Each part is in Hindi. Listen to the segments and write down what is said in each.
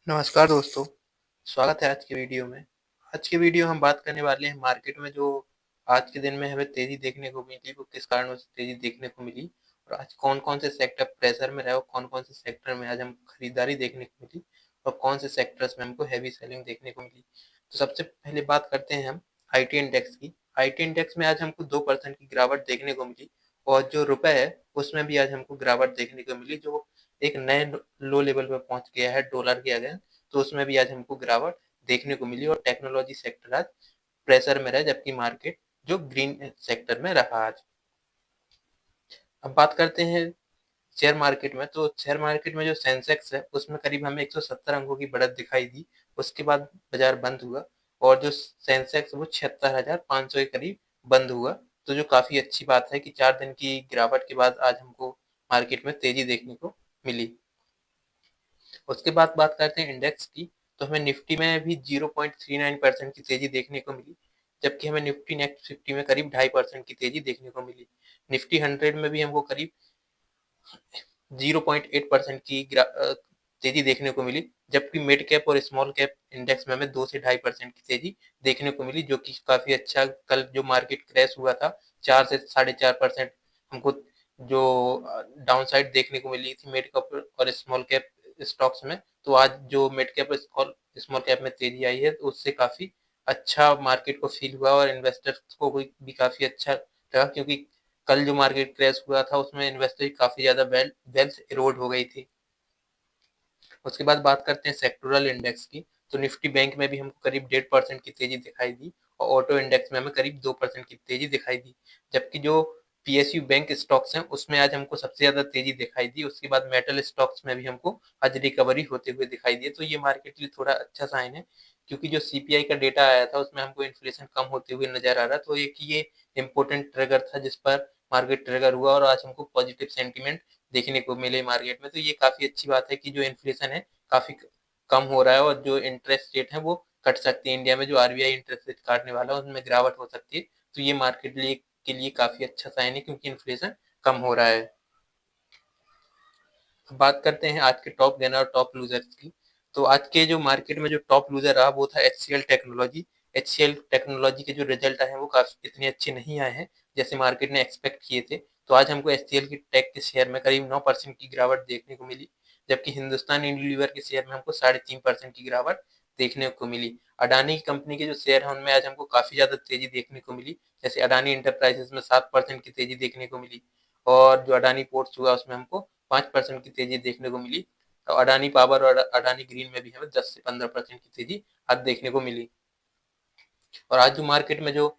नमस्कार दोस्तों, स्वागत है आज की वीडियो में। आज की वीडियो हम बात करने वाले हैं मार्केट में जो आज के दिन में हमें तेज़ी देखने को मिली, वो किस कारणों से तेज़ी देखने को मिली और आज कौन-कौन से सेक्टर प्रेशर में रहे और कौन-कौन से सेक्टर में आज हम खरीदारी देखने को मिली और कौन से सेक्टर्स में हमको हेवी सेलिंग देखने को मिली। तो सबसे पहले बात करते हैं हम आईटी इंडेक्स की। आईटी इंडेक्स में आज हमको 2% की गिरावट देखने को मिली और जो रुपए है, उसमें भी आज हमको गिरावट देखने को मिली, जो एक नए लो लेवल पे पहुँच गया है डॉलर के अगेंस्ट। तो उसमें भी आज हमको गिरावट देखने को मिली और टेक्नोलॉजी सेक्टर आज प्रेशर में रहा, जबकि मार्केट जो ग्रीन सेक्टर में रहा आज। अब बात करते हैं शेयर मार्केट में। तो शेयर मार्केट में जो सेंसेक्स है, उसमें करीब हमें 170 अंकों की बढ़त दिखाई दी। उसके बाद बाजार बंद हुआ और जो सेंसेक्स वो 76,500 के करीब बंद हुआ। तो जो काफ़ी अच्छी बात है कि 4 दिन की गिरावट के बाद आज हमको मार्केट में तेज़ी देखने को मिली। उसके बाद बात करते हैं इंडेक्स की। तो हमें निफ्टी में भी 0.39% की तेज़ी देखने को मिली, जबकि हमें निफ्टी नेक्स्ट 50 में करीब 2.5% की तेज़ी देखने को मिली। निफ्टी 100 में भी हमको करीब 0.8% की तेज़ी देखने को मिली, जबकि मिड कैप और स्मॉल कैप इंडेक्स में हमें 2 से 2.5% की तेज़ी देखने को मिली, जो कि काफ़ी अच्छा। कल जो मार्केट क्रैश हुआ था, 4 से 4.5% हमको जो डाउनसाइड देखने को मिली थी मिड कैप और स्मॉल कैप स्टॉक्स में। तो आज जो मिड कैप और स्मॉल कैप में तेज़ी आई है, तो उससे काफ़ी अच्छा मार्केट को फ़ील हुआ और इन्वेस्टर्स को भी काफ़ी अच्छा लगा, क्योंकि कल जो मार्केट क्रैश हुआ था, उसमें इन्वेस्टर की काफ़ी ज़्यादा वेल्थ इरोड हो गई थी। उसके बाद बात करते हैं सेक्टोरल इंडेक्स की। तो निफ्टी बैंक में भी हमको करीब 1.5% की तेज़ी दिखाई दी और ऑटो इंडेक्स में हमें करीब 2% की तेज़ी दिखाई दी। जबकि जो पीएसयू बैंक स्टॉक्स हैं, उसमें आज हमको सबसे ज़्यादा तेज़ी दिखाई दी। उसके बाद मेटल स्टॉक्स में भी हमको आज रिकवरी होते हुए दिखाई दी। तो ये मार्केट के लिए थोड़ा अच्छा साइन है, क्योंकि जो सीपीआई का डेटा आया था, उसमें हमको इन्फ्लेशन कम होते हुए नज़र आ रहा। तो एक ये इम्पोर्टेंट ट्रिगर था जिस पर मार्केट ट्रिगर हुआ और आज हमको पॉजिटिव सेंटीमेंट देखने को मिले मार्केट में। तो ये काफ़ी अच्छी बात है कि जो इन्फ्लेशन है काफ़ी कम हो रहा है और जो इंटरेस्ट रेट है वो कट सकती है। इंडिया में जो आरबीआई इंटरेस्ट रेट काटने वाला है, उसमें गिरावट हो सकती है। तो ये मार्केट के लिए काफ़ी अच्छा साइन है, क्योंकि इन्फ्लेशन कम हो रहा है। बात करते हैं आज के टॉप गेनर और टॉप लूजर्स की। तो आज के जो मार्केट में जो टॉप लूजर रहा, वो था एचसीएल टेक्नोलॉजी। एचसीएल टेक्नोलॉजी के जो रिजल्ट आए हैं, वो काफ़ी इतने अच्छे नहीं आए हैं जैसे मार्केट ने एक्सपेक्ट किए थे। तो आज हमको एचसीएल की टेक के शेयर में करीब 9% की गिरावट देखने को मिली, जबकि हिंदुस्तान यूनिलीवर के शेयर में हमको 3.5% की गिरावट देखने को मिली। अडानी कंपनी के जो शेयर हैं, उनमें आज हमको काफ़ी ज़्यादा तेज़ी देखने को मिली। जैसे अडानी इंटरप्राइजेस में 7% की तेज़ी देखने को मिली और जो अडानी पोर्ट्स हुआ, उसमें हमको 5% की तेज़ी देखने को मिली। और अडानी पावर और अडानी ग्रीन में भी हमें 10 से 15% की तेज़ी आज देखने को मिली। और आज जो मार्केट में जो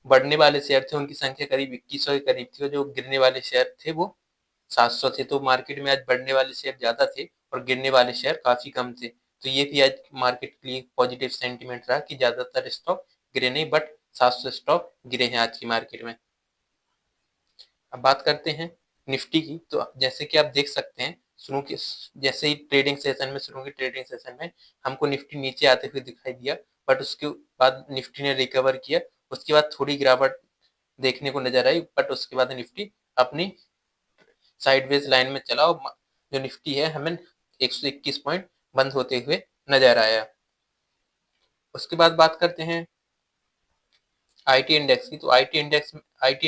बढ़ने वाले शेयर थे, उनकी संख्या करीब 2100 के करीब थी और जो गिरने वाले शेयर थे, वो 700 थे। तो मार्केट में आज बढ़ने वाले शेयर ज़्यादा थे और गिरने वाले शेयर काफ़ी कम थे। तो ये भी आज मार्केट के लिए पॉजिटिव सेंटीमेंट रहा कि ज़्यादातर स्टॉक गिरे नहीं, बट 700 स्टॉक गिरे हैं आज की मार्केट में। अब बात करते हैं निफ्टी की। तो जैसे कि आप देख सकते हैं, शुरू के जैसे ही ट्रेडिंग सेशन में शुरू की ट्रेडिंग सेशन में हमको निफ्टी नीचे आते हुए दिखाई दिया, बट उसके बाद निफ्टी ने रिकवर किया। उसके बाद थोड़ी गिरावट देखने को नजर आई, बट उसके बाद निफ्टी अपनी साइडवेज लाइन में चला और जो निफ्टी है, हमें 121 पॉइंट बंद होते हुए नजर आया। उसके बाद बात करते हैं आईटी इंडेक्स की। तो आईटी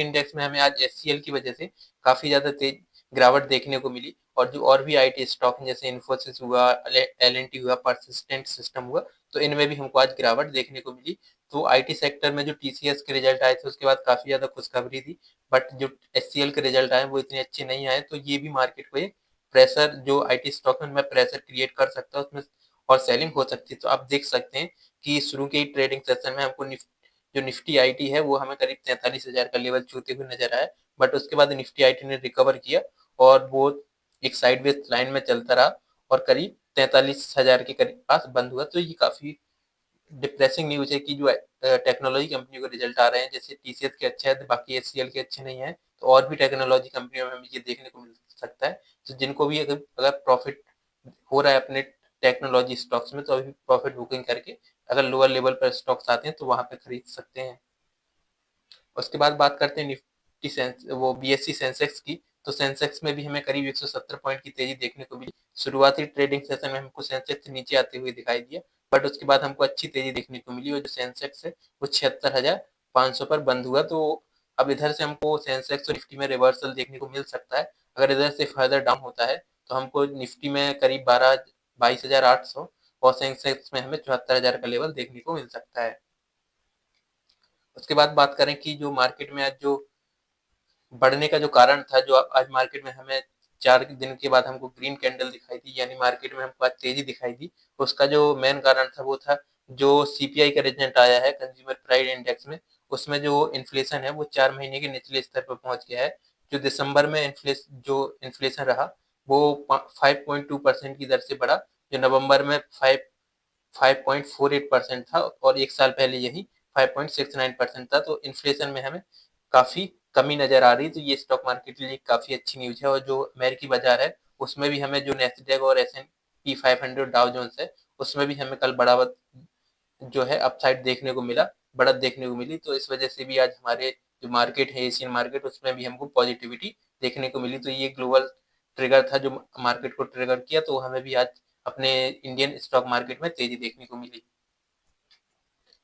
इंडेक्स में हमें आज एचसीएल की वजह से काफ़ी ज़्यादा तेज गिरावट देखने को मिली और जो और भी आईटी स्टॉक हैं, जैसे इन्फोसिस हुआ, एलएनटी हुआ, परसिस्टेंट सिस्टम हुआ, तो इनमें भी हमको आज गिरावट देखने को मिली। तो आईटी सेक्टर में जो टीसीएस के रिजल्ट आए थे, उसके बाद काफ़ी ज़्यादा खुशखबरी थी, बट जो एचसीएल के रिजल्ट आए वो इतने अच्छे नहीं आए। तो ये भी मार्केट को एक प्रेशर, जो आईटी स्टॉक है उनमें प्रेशर क्रिएट कर सकता है, उसमें और सेलिंग हो सकती है। तो आप देख सकते हैं कि शुरू के ही ट्रेडिंग सेशन में हमको जो निफ्टी आईटी है, वो हमें करीब 43,000 का लेवल छूते हुए नजर आया, बट उसके बाद निफ्टी आईटी ने रिकवर किया और वो एक साइडवेज लाइन में चलता रहा और करीब 43,000 के करीब पास बंद हुआ। तो ये काफी डिप्रेसिंग न्यूज है कि जो टेक्नोलॉजी कंपनी को रिजल्ट आ रहे हैं, जैसे टीसीएस के अच्छे हैं, बाकी एचसीएल के अच्छे नहीं है, तो और भी टेक्नोलॉजी कंपनियों में हमें ये देखने को मिल सकता है। तो जिनको भी अगर प्रॉफिट हो रहा है अपने टेक्नोलॉजी स्टॉक्स में, तो अभी प्रॉफिट बुकिंग करके अगर लोअर लेवल पर स्टॉक्स आते हैं, तो वहां पे खरीद सकते हैं। उसके बाद बात करते हैं निफ्टी सेंस वो बीएससी सेंसेक्स की। तो सेंसेक्स में भी हमें करीब 170 पॉइंट की तेजी देखने को मिली। शुरुआती ट्रेडिंग सेशन में हमको सेंसेक्स नीचे आते हुए दिखाई दिया, बट उसके बाद हमको अच्छी तेजी देखने को मिली और जो सेंसेक्स है वो 76,500 पर बंद हुआ। तो अब इधर से हमको सेंसेक्स और निफ्टी में रिवर्सल देखने को मिल सकता है। अगर इधर से फर्दर डाउन होता है तो हमको निफ्टी में करीब 22,800 और सेंसेक्स में हमें 74,000 का लेवल देखने को मिल सकता है। उसके बाद बात करें कि जो मार्केट में आज जो बढ़ने का जो कारण था, जो आज मार्केट में हमें 4 दिन के बाद हमको ग्रीन कैंडल दिखाई दी, यानी मार्केट में हमको आज तेजी दिखाई दी। उसका जो मेन कारण था वो था जो सीपीआई का रिजल्ट आया है कंज्यूमर प्राइस इंडेक्स में, उसमें जो इन्फ्लेशन है वो 4 महीने के निचले स्तर पर पहुंच गया है। जो दिसंबर में इन्फ्लेशन रहा वो 5.2% की दर से बढ़ा, जो नवंबर में 5.48% था और एक साल पहले यही 5.69% था। तो इन्फ्लेशन में हमें काफी कमी नजर आ रही, तो ये स्टॉक मार्केट के लिए काफी अच्छी न्यूज है। और जो अमेरिकी बाजार है उसमें भी हमें जो नेस्डैक और S&P 500 डाउ जोन्स है उसमें भी हमें कल बढ़ावत जो है अपसाइड देखने को मिला, बढ़त देखने को मिली। तो इस वजह से भी आज हमारे जो मार्केट है एशियन मार्केट उसमें भी हमको पॉजिटिविटी देखने को मिली। तो ये ग्लोबल ट्रिगर था जो मार्केट को ट्रिगर किया, तो हमें भी आज अपने इंडियन स्टॉक मार्केट में तेजी देखने को मिली।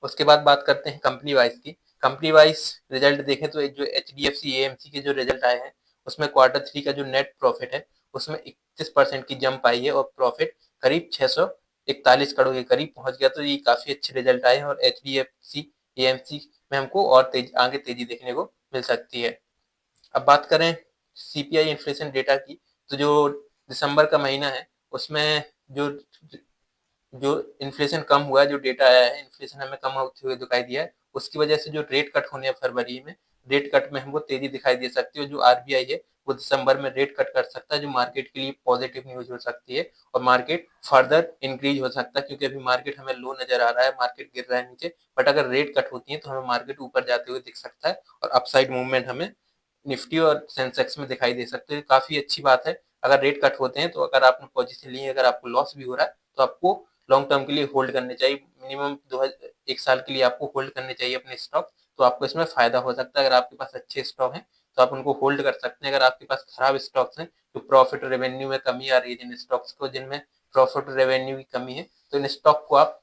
उसके बाद बात करते हैं कंपनी वाइज की। कंपनी वाइज रिजल्ट देखें तो जो HDFC AMC के जो रिजल्ट आए हैं उसमें Q3 का जो नेट प्रॉफिट है उसमें 31% की जंप आई है और प्रॉफिट करीब 641 करोड़ के करीब पहुंच गया। तो ये काफी अच्छे रिजल्ट आए हैं और HDFC AMC में हमको और आगे तेजी देखने को मिल सकती है। अब बात करें CPI इन्फ्लेशन डेटा की, तो जो दिसंबर का महीना है उसमें जो जो इन्फ्लेशन कम हुआ है, जो डेटा आया है इन्फ्लेशन हमें कम होते हुए दिखाई दिया है, उसकी वजह से जो रेट कट होने हैं फरवरी में, रेट कट में हमको तेजी दिखाई दे सकती है। जो RBI है वो दिसंबर में रेट कट कर सकता है, जो मार्केट के लिए पॉजिटिव न्यूज हो सकती है और मार्केट फर्दर इंक्रीज हो सकता है, क्योंकि अभी मार्केट हमें लो नजर आ रहा है, मार्केट गिर रहा है नीचे, बट अगर रेट कट होती है तो हमें मार्केट ऊपर जाते हुए दिख सकता है और अपसाइड मूवमेंट हमें निफ्टी और सेंसेक्स में दिखाई दे सकते हैं। काफी अच्छी बात है अगर रेट कट होते हैं, तो अगर आपने पोजीशन ली है, अगर आपको लॉस भी हो रहा है तो आपको लॉन्ग टर्म के लिए होल्ड करने चाहिए। मिनिमम 1 साल के लिए आपको होल्ड करने चाहिए अपने स्टॉक, तो आपको इसमें फायदा हो सकता है। अगर आपके पास अच्छे स्टॉक हैं तो आप उनको होल्ड कर सकते हैं। अगर आपके पास खराब स्टॉक्स हैं, जो प्रॉफिट और रेवेन्यू में कमी आ रही है, जिन स्टॉक्स को जिनमें प्रॉफिट और रेवेन्यू की कमी है, तो इन स्टॉक को आप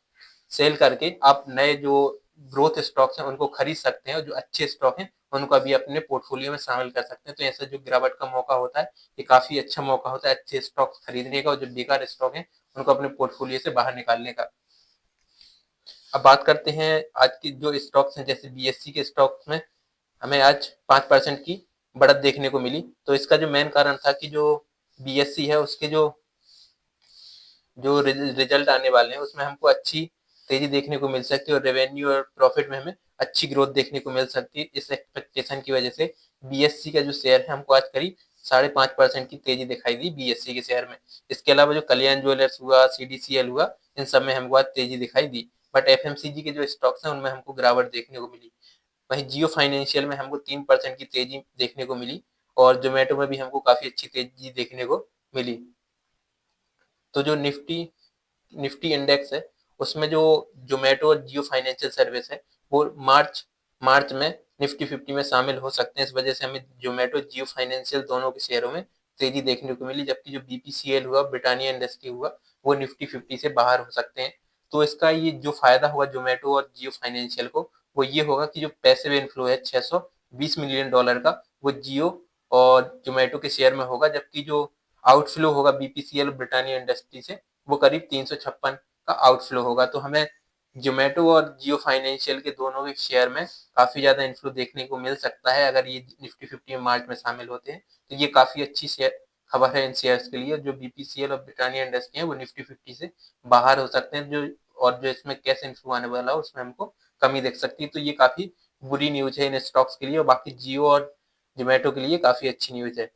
सेल करके आप नए जो ग्रोथ स्टॉक्स हैं उनको खरीद सकते हैं और जो अच्छे स्टॉक हैं उनको अभी अपने पोर्टफोलियो में शामिल कर सकते हैं। तो ऐसा जो गिरावट का मौका होता है ये काफी अच्छा मौका होता है अच्छे स्टॉक्स खरीदने का, और जो बेकार स्टॉक है उनको अपने पोर्टफोलियो से बाहर निकालने का। अब बात करते हैं आज की जो स्टॉक्स हैं, जैसे BSE के स्टॉक्स में हमें आज 5% की बढ़त देखने को मिली। तो इसका जो मेन कारण था कि जो BSE है उसके जो जो रिजल्ट आने वाले हैं उसमें हमको अच्छी तेजी देखने को मिल सकती है और रेवेन्यू और प्रॉफिट में हमें अच्छी ग्रोथ देखने को मिल सकती है। इस एक्सपेक्टेशन की वजह से BSE का जो शेयर है हमको आज करीब 5.5% की तेजी दिखाई दी BSE के शेयर में। इसके अलावा जो कल्याण ज्वेलर्स हुआ, CDCL हुआ, इन सब में हमको आज तेजी दिखाई दी, बट FMCG के जो स्टॉक्स हैं उनमें हमको गिरावट देखने को मिली। वहीं जियो फाइनेंशियल में हमको 3% की तेजी देखने को मिली और जोमेटो में भी हमको काफी अच्छी तेजी देखने को मिली। तो जो निफ्टी निफ्टी इंडेक्स है उसमें जो जोमेटो और जियो फाइनेंशियल सर्विस है वो मार्च मार्च में निफ्टी 50 में शामिल हो सकते हैं। इस वजह से हमें जोमेटो जियो फाइनेंशियल दोनों के शेयरों में तेजी देखने को मिली, जबकि जो BPCL हुआ, ब्रिटानिया इंडस्ट्री हुआ, वो निफ्टी 50 से बाहर हो सकते हैं। तो इसका ये जो फायदा हुआ जोमेटो और जियो फाइनेंशियल को, वो ये होगा कि जो पैसिव इनफ्लो है $620 मिलियन का, वो जियो और जोमेटो के शेयर में होगा, जबकि जो आउटफ्लो होगा BPCL ब्रिटानिया इंडस्ट्री से वो करीब 356 का आउटफ्लो होगा। तो हमें जोमेटो और जियो फाइनेंशियल के दोनों के शेयर में काफी ज्यादा इन्फ्लो देखने को मिल सकता है अगर ये निफ्टी 50 में मार्च में शामिल होते हैं। तो ये काफी अच्छी शेयर खबर है इन शेयर्स के लिए। जो BPCL और ब्रिटानिया इंडस्ट्री है वो निफ्टी 50 से बाहर हो सकते हैं, जो और जो इसमें कैश इन्फ्लो आने वाला है उसमें हमको कमी देख सकती है। तो ये काफी बुरी न्यूज है इन स्टॉक्स के लिए, और बाकी जियो और जोमेटो के लिए काफी अच्छी न्यूज है।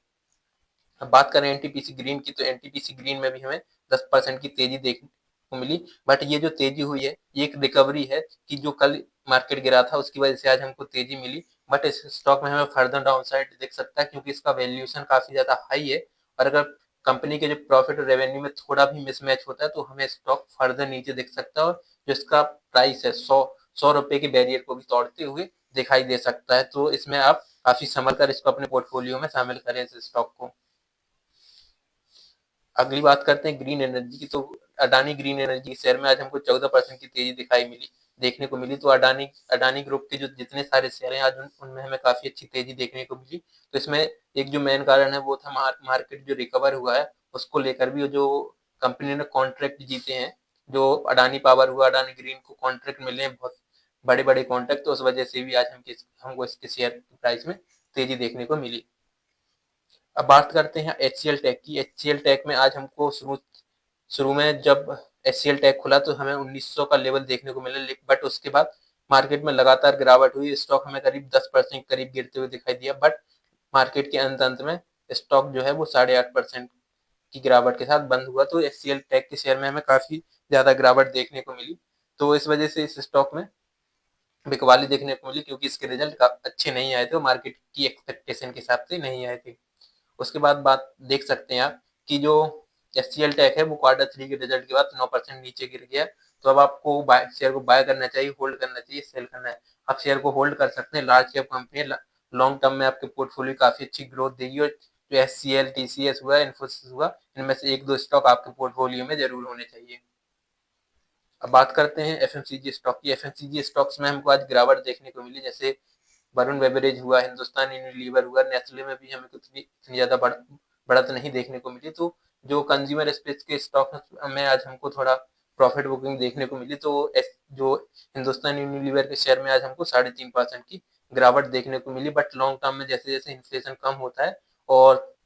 अब बात करें NTPC ग्रीन की, तो NTPC ग्रीन में भी हमें 10% की तेजी देखने को मिली, बट ये जो तेजी हुई है ये एक रिकवरी है कि जो कल मार्केट गिरा था उसकी वजह से आज हमको तेजी मिली, बट इस स्टॉक में हमें फर्दर डाउन साइड दिख सकता है क्योंकि इसका वैल्यूएशन काफी ज्यादा हाई है। और अगर कंपनी के जो प्रॉफिट और रेवेन्यू में थोड़ा भी मिसमैच होता है तो हमें स्टॉक फर्दर नीचे दिख सकता है और जो इसका प्राइस है 100 रुपए के बैरियर को भी तोड़ते हुए दिखाई दे सकता है। तो इसमें आप काफ़ी संभल कर इसको अपने पोर्टफोलियो में शामिल करें इस स्टॉक को। अगली बात करते हैं ग्रीन एनर्जी की। तो अडानी ग्रीन एनर्जी शेयर में आज हमको 14% की तेजी देखने को मिली। तो अडानी ग्रुप के जो जितने सारे शेयर हैं आज उनमें हमें काफी अच्छी तेजी देखने को मिली। तो इसमें एक जो मेन कारण है वो था मार्केट जो रिकवर हुआ है उसको लेकर भी, जो कंपनी ने कॉन्ट्रैक्ट जीते हैं, जो अडानी पावर हुआ, अडानी ग्रीन को कॉन्ट्रैक्ट मिले हैं बहुत बड़े बड़े कॉन्ट्रैक्ट, तो उस वजह से भी आज हमको इसके शेयर प्राइस में तेजी देखने को मिली। अब बात करते हैं एचसीएल टेक की। एचसीएल टेक में आज हमको शुरू में जब एचसीएल टेक खुला तो हमें 1900 का लेवल देखने को मिला, बट उसके बाद मार्केट में लगातार गिरावट हुई। स्टॉक हमें करीब 10% करीब गिरते हुए दिखाई दिया, बट मार्केट के अंत में स्टॉक जो है वो 8.5% की गिरावट के साथ बंद हुआ। तो एचसीएल टेक के शेयर में हमें काफी ज्यादा गिरावट देखने को मिली। तो इस वजह से इस स्टॉक में बिकवाली देखने को मिली, क्योंकि इसके रिजल्ट अच्छे नहीं आए थे, मार्केट की एक्सपेक्टेशन के हिसाब से नहीं आए थे। उसके बाद बात देख सकते हैं आप कि जो एचसीएल टेक है वो Q3 के रिजल्ट के बाद 9% नीचे गिर गया। तो अब आपको शेयर को बाय करना चाहिए, होल्ड करना चाहिए, सेल करना है। आप शेयर को होल्ड कर सकते हैं, लार्ज कैप कंपनी है, लॉन्ग टर्म में आपके पोर्टफोलियो काफी अच्छी ग्रोथ देगी। और जो एचसीएल, टीसीएस हुआ, इन्फोसिस हुआ, इनमें से एक दो स्टॉक आपके पोर्टफोलियो में जरूर होने चाहिए। अब बात करते हैं एफएमसीजी स्टॉक की। एफएमसीजी स्टॉक्स में हमको आज गिरावट देखने को मिली, जैसे वरुण बेवरेज हुआ, हिंदुस्तान यूनिलीवर हुआ, नेस्ले में भी हमें इतनी ज्यादा बढ़त नहीं देखने को मिली। तो जो कंज्यूमर स्पेस के स्टॉक में आज हमको थोड़ा प्रॉफिट बुकिंग देखने को मिली। तो जो हिंदुस्तान यूनिलीवर के शेयर में आज हमको 3.5% की गिरावट देखने को मिली। बट लॉन्ग टर्म में जैसे जैसे इन्फ्लेशन कम होता है और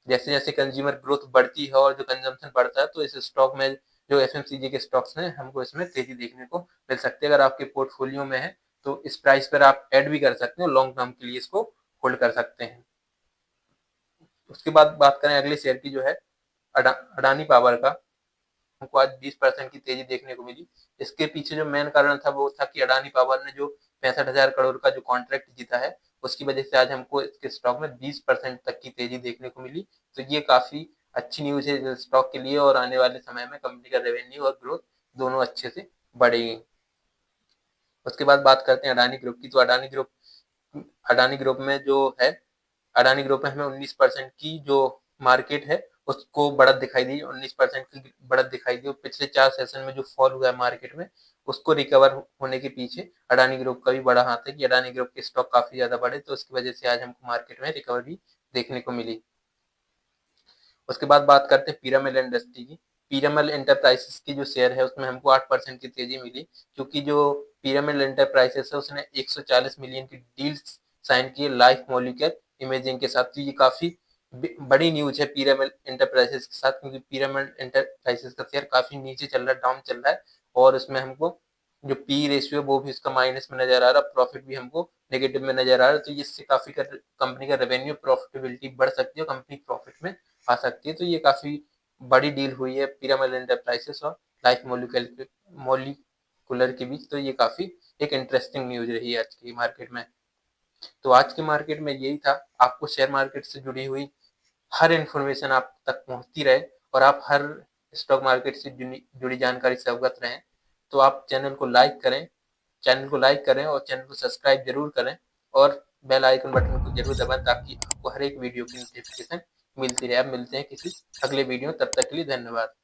जैसे जैसे कंज्यूमर ग्रोथ बढ़ती है और जो कंजम्पशन बढ़ता है, तो इस स्टॉक में जो एफएमसीजी के स्टॉक्स हैं हमको इसमें तेजी देखने को मिल सकती है। अगर आपके पोर्टफोलियो में है तो इस प्राइस पर आप ऐड भी कर सकते हैं, लॉन्ग टर्म के लिए इसको होल्ड कर सकते हैं। उसके बाद बात करें अगले शेयर की, जो है अडानी पावर का। हमको आज 20% की तेजी देखने को मिली। इसके पीछे जो मेन कारण था वो था कि अडानी पावर ने जो 65,000 करोड़ का जो कॉन्ट्रैक्ट जीता है उसकी वजह से आज हमको इसके स्टॉक में 20% तक की तेजी देखने को मिली। तो ये काफी अच्छी न्यूज है स्टॉक के लिए, और आने वाले समय में कंपनी का रेवेन्यू और ग्रोथ दोनों अच्छे से बढ़ेगी। उसके बाद बात करते हैं अडानी ग्रुप की। तो अडानी ग्रुप में जो है, अडानी ग्रुप में हमें 19% की जो मार्केट है उसको बढ़त दिखाई दी, 19% की बढ़त दिखाई दी। पिछले 4 सेशन में जो फॉल हुआ है मार्केट में उसको रिकवर होने के पीछे अडानी ग्रुप का भी बड़ा हाथ है कि अडानी ग्रुप के स्टॉक काफी ज्यादा बढ़े, तो उसकी वजह से आज हमको मार्केट में रिकवरी देखने को मिली। उसके बाद बात करते हैं पीरामल इंडस्ट्री की। पीरामल एंटरप्राइजेस की जो शेयर है उसमें हमको 8% की तेजी मिली, क्योंकि जो पीरामल एंटरप्राइजेस है उसने 140 मिलियन की डील्स साइन की लाइफ मॉलिक्यूलर इमेजिंग के साथ। तो ये काफी बड़ी न्यूज है पीरामल एंटरप्राइजेस के साथ, क्योंकि पीरामल एंटरप्राइजेस का शेयर काफी नीचे चल रहा है, डाउन चल रहा है, और उसमें हमको जो पी रेशियो है वो भी इसका माइनस में नजर आ रहा है, प्रॉफिट भी हमको नेगेटिव में नजर आ रहा है। तो इससे काफी कंपनी का रेवेन्यू प्रॉफिटेबिलिटी बढ़ सकती है, कंपनी प्रॉफिट में आ सकती है। तो ये काफी बड़ी डील हुई है पीरामल एंटरप्राइजेस और लाइफ मॉलिक्यूलर के बीच। तो ये काफी एक इंटरेस्टिंग न्यूज रही है आज की मार्केट में। तो आज के मार्केट में यही था। आपको शेयर मार्केट से जुड़ी हुई हर इंफॉर्मेशन आप तक पहुंचती रहे और आप हर स्टॉक मार्केट से जुड़ी जानकारी से अवगत रहें, तो आप चैनल को लाइक करें और चैनल को सब्सक्राइब जरूर करें, और बेल आइकन बटन को जरूर दबाएं ताकि आपको हर एक वीडियो की नोटिफिकेशन मिलती रहे। अब मिलते हैं किसी अगले वीडियो, तब तक के लिए धन्यवाद।